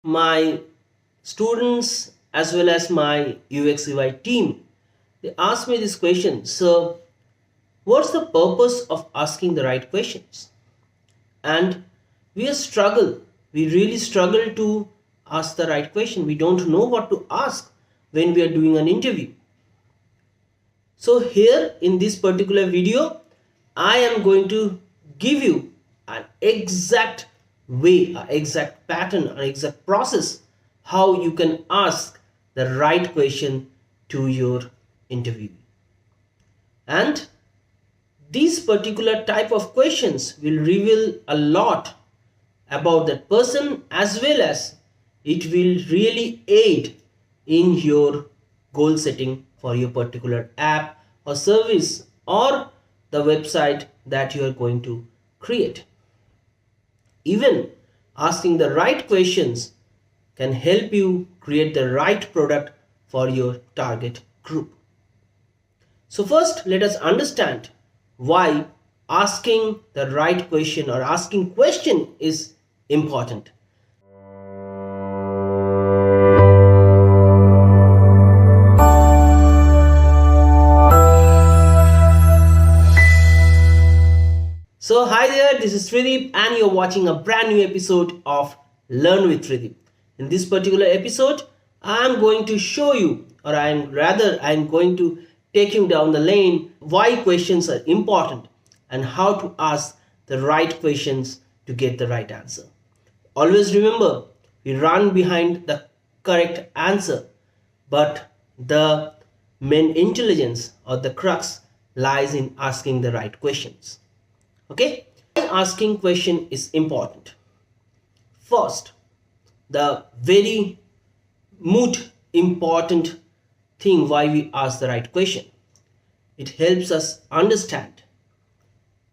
my students as well as my UX UI team, they ask me this question. So, what's the purpose of asking the right questions? And we really struggle to ask the right question. We don't know what to ask when we are doing an interview. So here in this particular video, I am going to give you an exact way, an exact pattern, an exact process how you can ask the right question to your interview. And these particular type of questions will reveal a lot about that person, as well as it will really aid in your goal setting for your particular app or service or the website that you are going to create. Even asking the right questions can help you create the right product for your target group. So first, let us understand why asking the right question or asking question is important. So hi there, this is Trideep and you're watching a brand new episode of Learn with Trideep. In this particular episode, I'm going to show you, or I'm going to take you down the lane why questions are important and how to ask the right questions to get the right answer. Always remember, we run behind the correct answer, but the main intelligence or the crux lies in asking the right questions. Okay, asking question is important. First, the very most important thing why we ask the right question. It helps us understand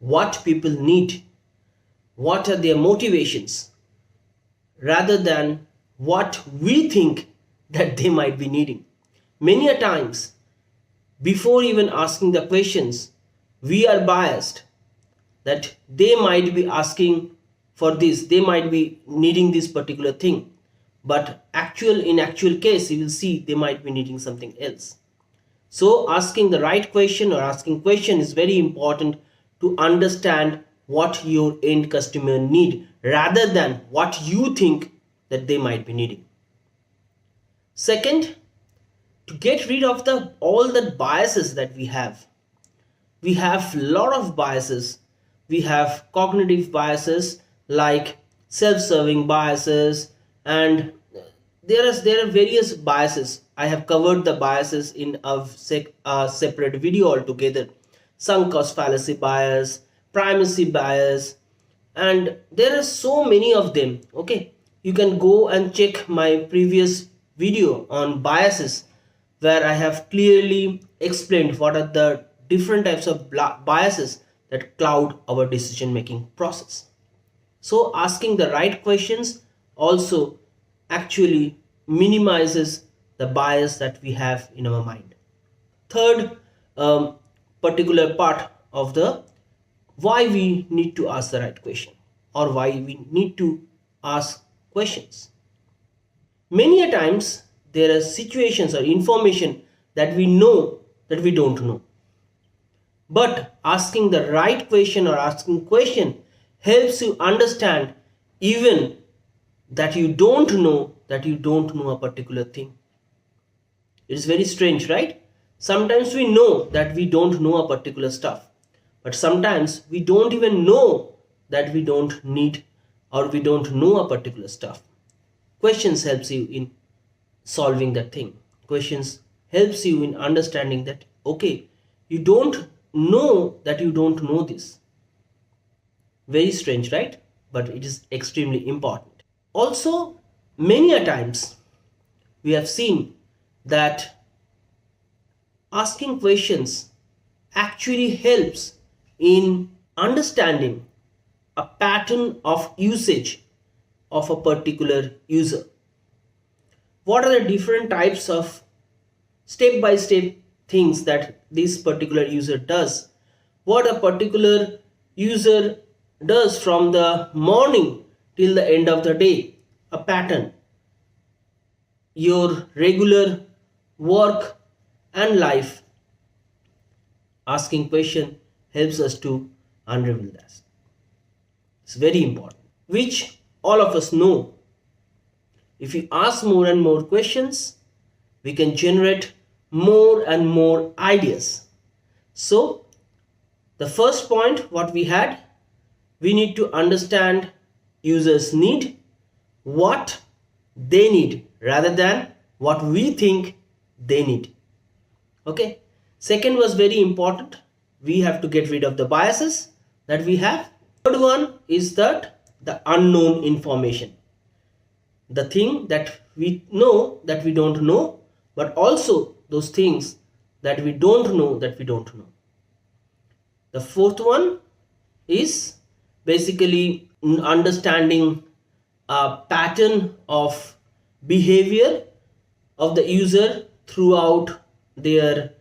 what people need, what are their motivations, rather than what we think that they might be needing. Many a times, before even asking the questions, we are biased that they might be asking for this, they might be needing this particular thing, but in actual case you will see they might be needing something else. So asking the right question or asking question is very important to understand what your end customer need rather than what you think that they might be needing. Second, to get rid of all the biases that we have a lot of biases. We have cognitive biases like self-serving biases, and there are various biases. I have covered the biases in a separate video altogether. Sunk cost fallacy bias, primacy bias, and there are so many of them. Okay, you can go and check my previous video on biases where I have clearly explained what are the different types of biases that cloud our decision making process. So asking the right questions also actually minimizes the bias that we have in our mind. Third, particular part of the why we need to ask the right question or why we need to ask questions. Many a times there are situations or information that we know that we don't know. But asking the right question or asking question helps you understand even that you don't know a particular thing. It is very strange, right? Sometimes we know that we don't know a particular stuff, but sometimes we don't even know that we don't need or we don't know a particular stuff. Questions helps you in solving that thing. Questions helps you in understanding that okay, you don't know that you don't know this. Very strange, right? But it is extremely important. Also, many a times we have seen that asking questions actually helps in understanding a pattern of usage of a particular user. What are the different types of step by step things that this particular user does? What a particular user does from the morning till the end of the day, a pattern. your regular work and life, asking question helps us to unravel that. It's very important, which all of us know. If we ask more and more questions, we can generate more and more ideas. So the first point what we had, we need to understand users need, what they need rather than what we think they need. Okay. Second was very important. We have to get rid of the biases that we have. Third one is that the unknown information. The thing that we know that we don't know, but also those things that we don't know that we don't know. The fourth one is basically understanding a pattern of behavior of the user throughout their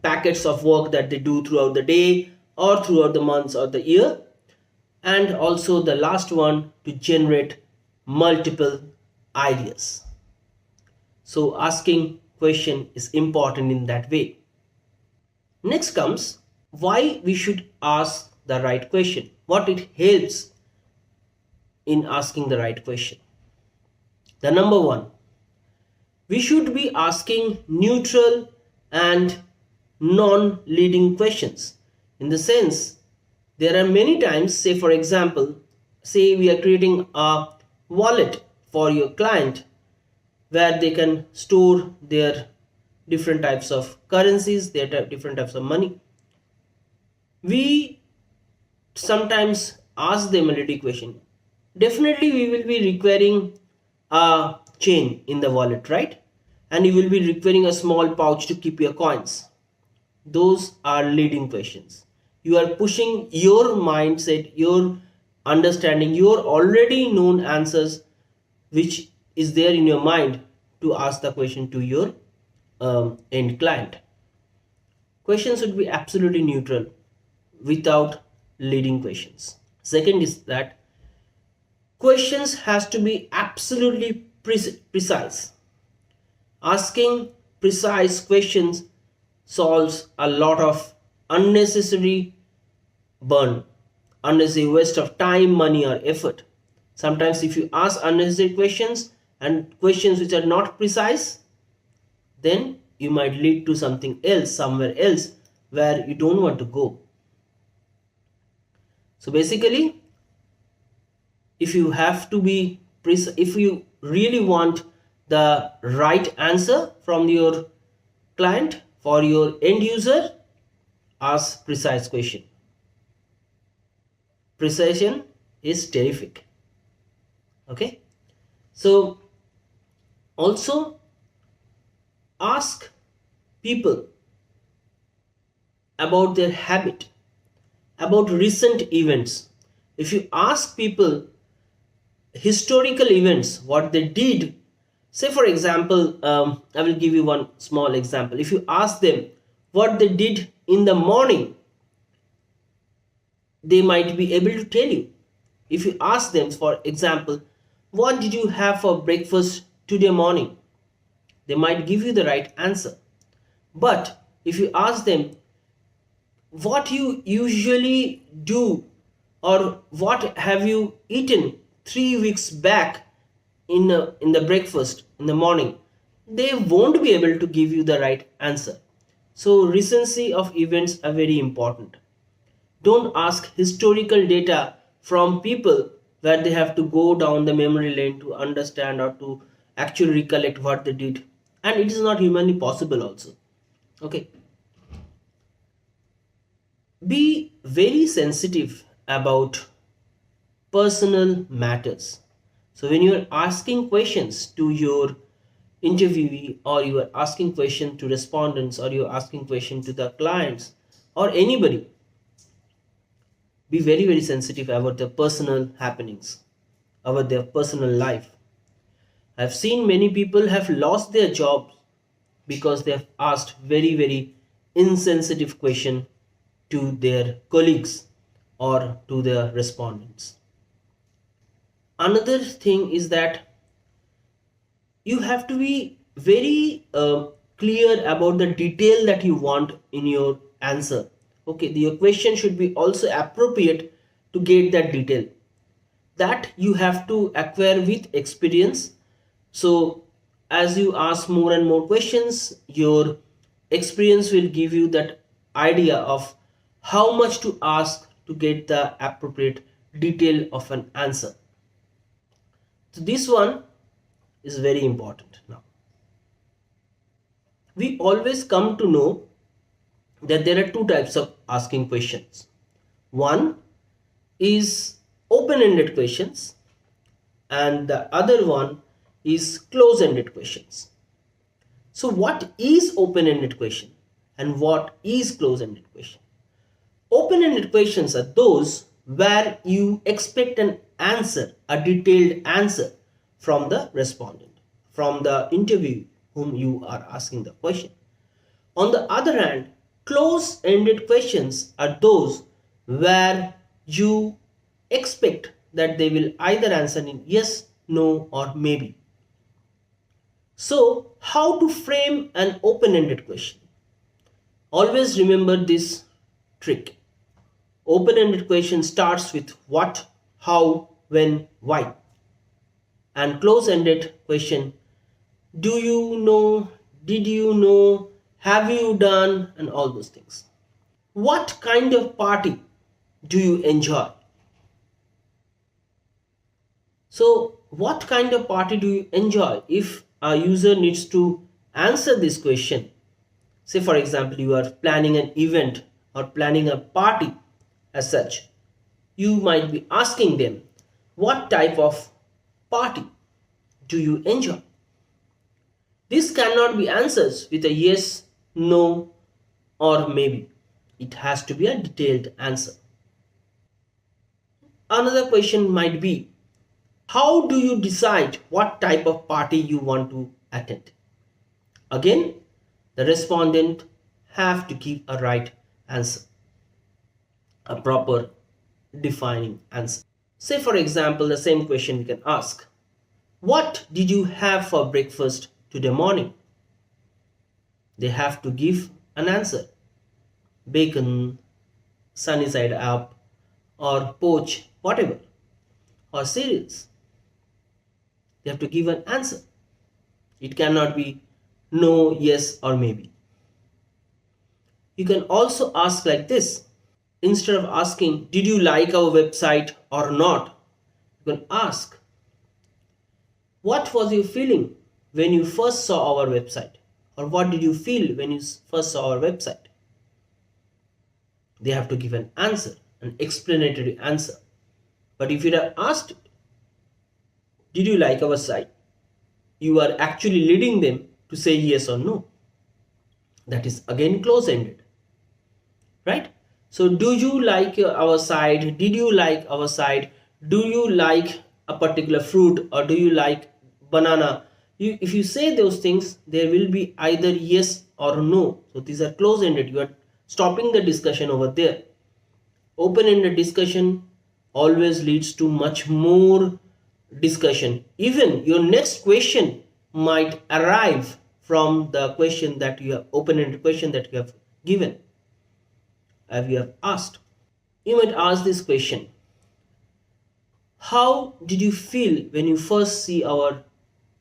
packets of work that they do throughout the day or throughout the months or the year. And also the last one, to generate multiple ideas. So asking question is important in that way. Next comes why we should ask the right question, what it helps in asking the right question. The number one, we should be asking neutral and non-leading questions. In the sense, there are many times, say for example, say we are creating a wallet for your client where they can store their different types of currencies, their different types of money. We sometimes ask them a leading question. Definitely we will be requiring a chain in the wallet, right? And you will be requiring a small pouch to keep your coins. Those are leading questions. You are pushing your mindset, your understanding, your already known answers which is there in your mind to ask the question to your end client. Questions should be absolutely neutral without leading questions. Second is that questions has to be absolutely precise. Asking precise questions solves a lot of unnecessary burn, unnecessary waste of time, money or effort. Sometimes if you ask unnecessary questions and questions which are not precise, then you might lead to something else, somewhere else where you don't want to go. So basically, if you have to be if you really want the right answer from your client for your end user, ask precise question. Precision is terrific. Okay, so also ask people about their habit, about recent events. If you ask people historical events, what they did, say for example, I will give you one small example. If you ask them what they did in the morning, they might be able to tell you. If you ask them, for example, what did you have for breakfast today morning, they might give you the right answer. But if you ask them what you usually do or what have you eaten 3 weeks back in the breakfast in the morning, they won't be able to give you the right answer. So recency of events are very important. Don't ask historical data from people where they have to go down the memory lane to understand or to actually recollect what they did, and it is not humanly possible also. Okay, be very sensitive about personal matters. So when you are asking questions to your interviewee, or you are asking question to respondents, or you are asking question to the clients or anybody, be very very sensitive about their personal happenings, about their personal life. I've seen many people have lost their jobs because they have asked very very insensitive question to their colleagues or to their respondents. Another thing is that you have to be very clear about the detail that you want in your answer. Okay, your question should be also appropriate to get that detail that you have to acquire with experience. So as you ask more and more questions, your experience will give you that idea of how much to ask to get the appropriate detail of an answer. So this one is very important. Now we always come to know that there are two types of asking questions. One is open-ended questions and the other one is close-ended questions. So what is open-ended question and what is close-ended question? Open-ended questions are those where you expect an answer, a detailed answer from the respondent, from the interviewee whom you are asking the question. On the other hand, close-ended questions are those where you expect that they will either answer in yes, no, or maybe. So, how to frame an open-ended question? Always remember this trick. Open-ended question starts with what, how, when, why. And close-ended question, do you know, did you know, have you done, and all those things. What kind of party do you enjoy? So what kind of party do you enjoy? If a user needs to answer this question, say for example you are planning an event or planning a party as such, you might be asking them, what type of party do you enjoy? This cannot be answers with a yes, no, or maybe. It has to be a detailed answer. Another question might be, how do you decide what type of party you want to attend? Again, the respondent have to give a right answer, a proper defining answer. Say for example, the same question we can ask, what did you have for breakfast today morning? They have to give an answer. Bacon, sunny side up, or poach, whatever, or cereals. They have to give an answer. It cannot be no, yes, or maybe. You can also ask like this. Instead of asking, did you like our website or not? You can ask, what was your feeling when you first saw our website? Or what did you feel when you first saw our website? They have to give an answer, an explanatory answer. But if you are asked, did you like our site? You are actually leading them to say yes or no. That is again close-ended, right? So do you like our site? Did you like our site? Do you like a particular fruit or do you like banana? If you say those things, there will be either yes or no. So these are close-ended. You are stopping the discussion over there. Open-ended discussion always leads to much more discussion. Even your next question might arrive from the question that you have, open-ended question that you have given, you have asked. You might ask this question, how did you feel when you first see our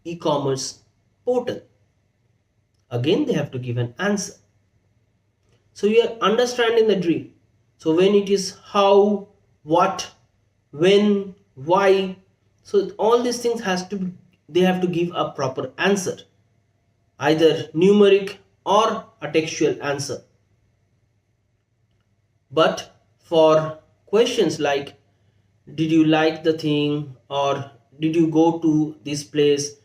e-commerce portal? Again, they have to give an answer. So you are understanding the drill. So when it is how, what, when, why, so all these things they have to give a proper answer, either numeric or a textual answer. But for questions like, did you like the thing, or did you go to this place,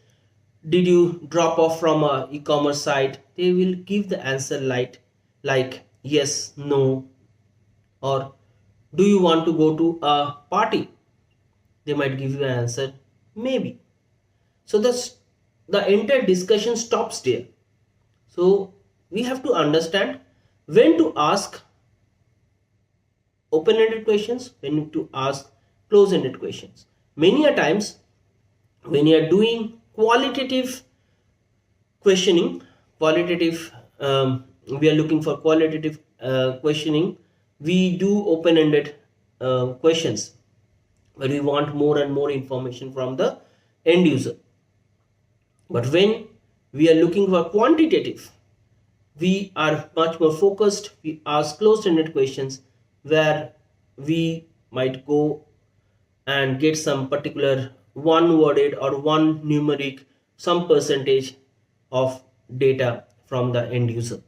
did you drop off from a e-commerce site, they will give the answer like yes, no, or do you want to go to a party? They might give you an answer maybe. So the entire discussion stops there. So we have to understand when to ask open-ended questions, when to ask close-ended questions. Many a times when you are doing qualitative questioning, qualitative, we are looking for qualitative questioning. We do open-ended questions where we want more and more information from the end user. But when we are looking for quantitative, we are much more focused. We ask closed-ended questions where we might go and get some particular one worded or one numeric, some percentage of data from the end user.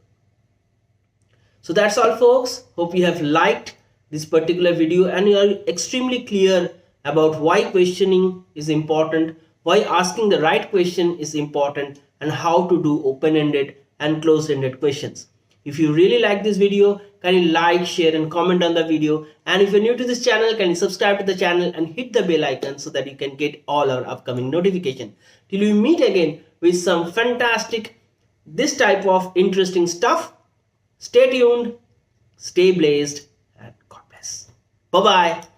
So that's all, folks. Hope you have liked this particular video and you are extremely clear about why questioning is important, why asking the right question is important, and how to do open-ended and closed-ended questions. If you really like this video, can you like, share and comment on the video? And if you're new to this channel, can you subscribe to the channel and hit the bell icon so that you can get all our upcoming notification. Till we meet again with some fantastic, this type of interesting stuff. Stay tuned, stay blazed, and God bless. Bye-bye.